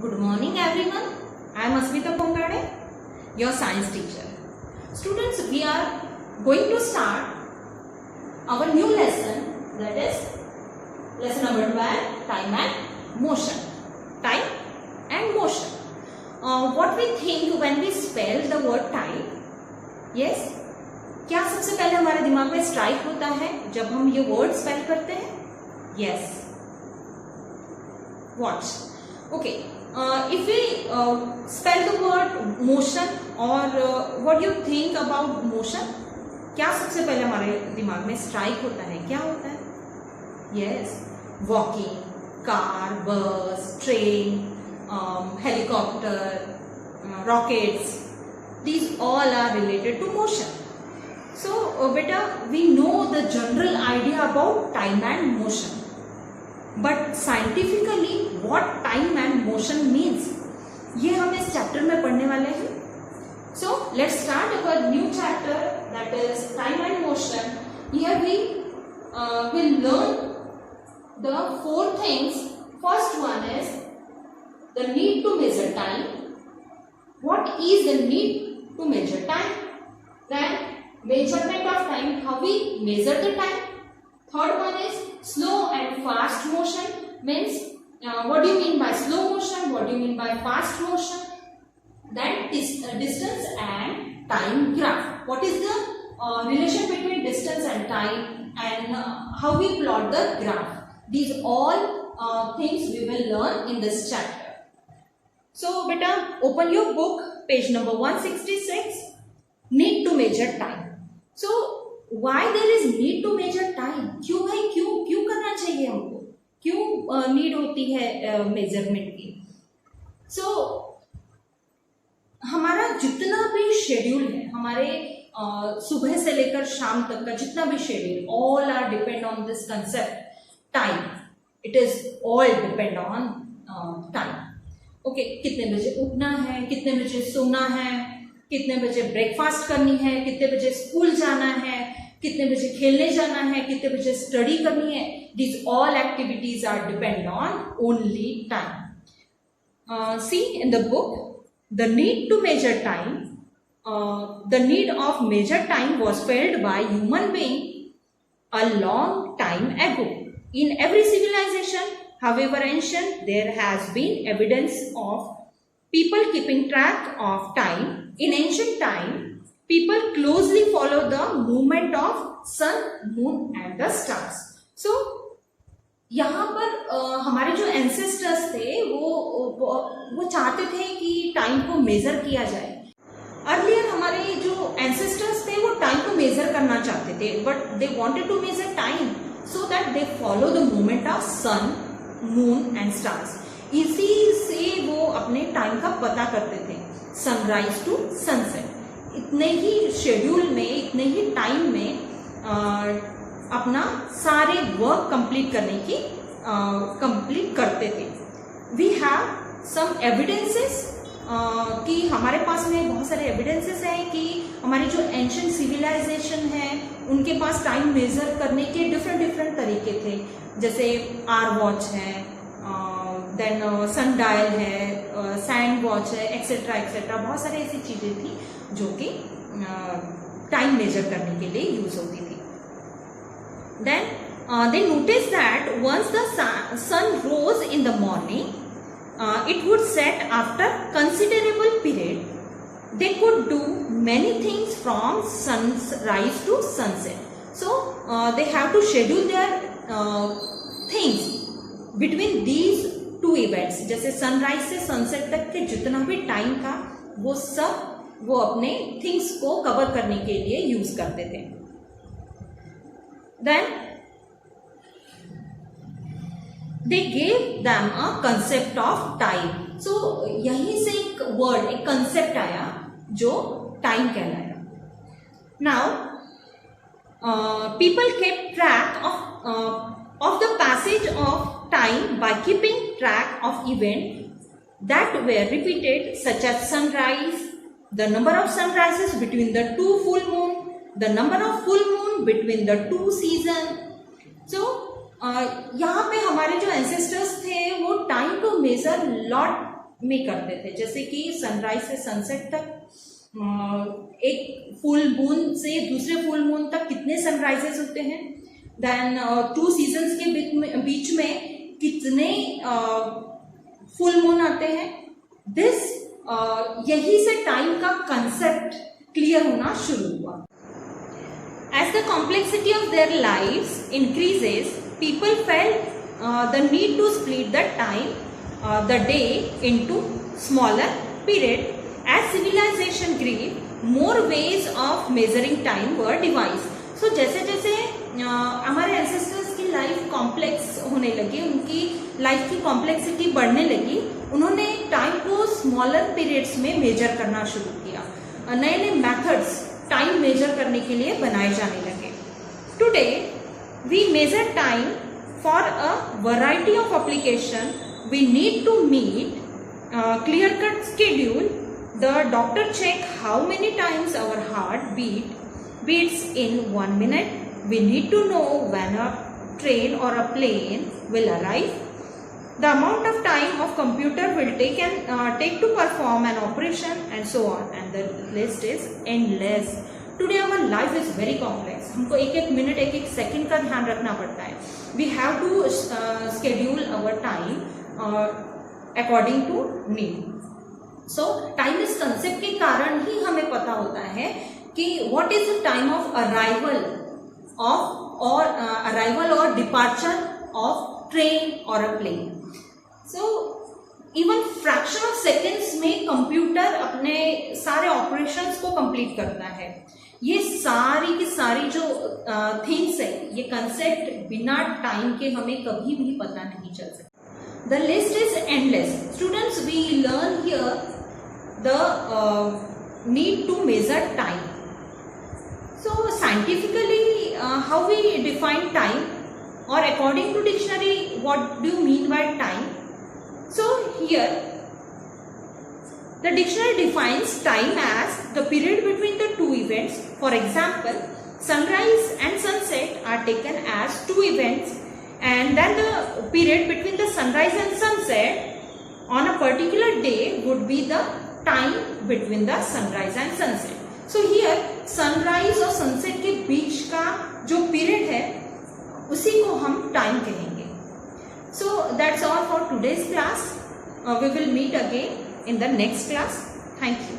Good morning everyone. I am Asmita Pongade, your science teacher. Students, we are going to start our new lesson, that is lesson number 12, time and motion. Time and motion. What we think when we spell the word time? Yes? क्या सबसे पहले हमारे दिमाग में strike होता है जब हम ये वर्ड स्पेल करते हैं? Yes. Watch. Okay. If we spell the word motion or what do you think about motion? क्या सबसे पहले हमारे दिमाग में स्ट्राइक होता है? क्या होता है? Yes, walking, car, bus, train, helicopter, rockets. These all are related to motion. So, beta, we know the general idea about time and motion. But scientifically, what time and motion means? ये हम इस chapter में पढ़ने वाले हैं. So let's start our new chapter, that is time and motion. Here we will learn the 4 things. First one is the need to measure time. What is the need to measure time? Then measurement of time, how we measure the time. Third one is slow and fast motion. Means what do you mean by slow motion? What do you mean by fast motion? Then distance and time graph. What is the relation between distance and time, and how we plot the graph? These all things we will learn in this chapter. So beta, open your book, page number 166. Need to measure time. So why there is need to measure time? क्यों भाई, क्यों करना चाहिए हमको? क्यों need होती है measurement की? सो हमारा जितना भी शेड्यूल है, हमारे सुबह से लेकर शाम तक का जितना भी schedule, all are depend on this concept time. It is all depend on time. Okay, कितने बजे उठना है, कितने बजे सोना है, कितने बजे ब्रेकफास्ट करनी है, कितने बजे स्कूल जाना है, कितने बजे खेलने जाना है, कितने बजे स्टडी करनी है. These all activities are depend on only time. See in the book, the need to measure time, the need of measure time was felt by human being a long time ago. In every civilization, however ancient, there has been evidence of people keeping track of time. In ancient time, people closely follow the movement of sun, moon and the stars. So यहाँ पर हमारे जो ancestors थे वो चाहते थे कि time को मेजर किया जाए. अर्लियर हमारे जो एंसेस्टर्स थे वो टाइम को मेजर करना चाहते थे, but they wanted to measure time so that they follow the movement of sun, moon and stars. इसी से वो अपने टाइम का पता करते थे, सनराइज टू सनसेट. इतने ही शेड्यूल में, इतने ही टाइम में अपना सारे वर्क कंप्लीट करने की कंप्लीट करते थे. वी हैव सम एविडेंसेस कि हमारे पास में बहुत सारे एविडेंसेस हैं कि हमारे जो एंशिएंट सिविलाइजेशन है उनके पास टाइम मेजर करने के डिफरेंट तरीके थे. जैसे आर वॉच है, देन सन डायल है, सैंड वॉच है, एक्सेट्रा एक्सेट्रा. बहुत सारी ऐसी चीजें थी जो कि टाइम मेजर करने के लिए यूज होती थी. Then they noticed that once the sun rose in the morning, it would set after considerable period. They could do many things from sunrise to sunset. So they have to schedule their things between these two events. जैसे sunrise से sunset तक के जितना भी time था वो सब वो अपने थिंग्स को कवर करने के लिए यूज करते थे. Then they gave them a concept of time. So यहीं से एक वर्ड, एक कंसेप्ट आया जो टाइम कहलाया. Now people kept track of the passage of time by keeping track of events that were repeated, such as sunrise, the number of sunrises between the 2 full moon, the number of full moon between the 2 season. So यहाँ पे हमारे जो ancestors थे वो time को major lot में करते थे, जैसे कि सनराइज से सनसेट तक, एक फुल मून से दूसरे फुल मून तक कितने सनराइजेस होते हैं, देन 2 सीजन्स के बीच में कितने फुल मून आते हैं। दिस यही से टाइम का कंसेप्ट क्लियर होना शुरू हुआ। As the complexity of their lives increases, people felt the need to split the time, the day into smaller period. As civilization grew, more ways of measuring time were devised. So जैसे जैसे हमारे ancestors की life complex होने लगी, उनकी life की complexity बढ़ने लगी, उन्होंने टाइम को स्मॉलर पीरियड्स में मेजर करना शुरू किया। नए नए मेथड्स टाइम मेजर करने के लिए बनाए जाने लगे। Today we measure time for a variety of application. We need to meet clear cut schedule. The doctor check how many times our heart beats in 1 minute. We need to know when a train or a plane will arrive. The amount of time of computer will take to perform an operation, and so on, and the list is endless. Today our life is very complex. हमको एक एक minute एक एक second का ध्यान रखना पड़ता है। We have to schedule our time according to need. So time इस कंसेप्ट के कारण ही हमें पता होता है कि what is the time of arrival or departure of train or a plane. So even fraction of seconds में कंप्यूटर अपने सारे ऑपरेशंस को कंप्लीट करता है। ये सारी की सारी जो थिंग्स है, ये कंसेप्ट बिना टाइम के हमें कभी भी पता नहीं चल सकता। The list is endless. Students, we learn here the need to measure time. So scientifically how we define time, or according to dictionary, what do you mean by time? So here the dictionary defines time as the period between the two events. For example, sunrise and sunset are taken as two events, and then the period between the sunrise and sunset on a particular day would be the time between the sunrise and sunset. So here sunrise और sunset के बीच का जो period है उसी को हम time कहेंगे। So that's all for today's class. We will meet again in the next class. Thank you.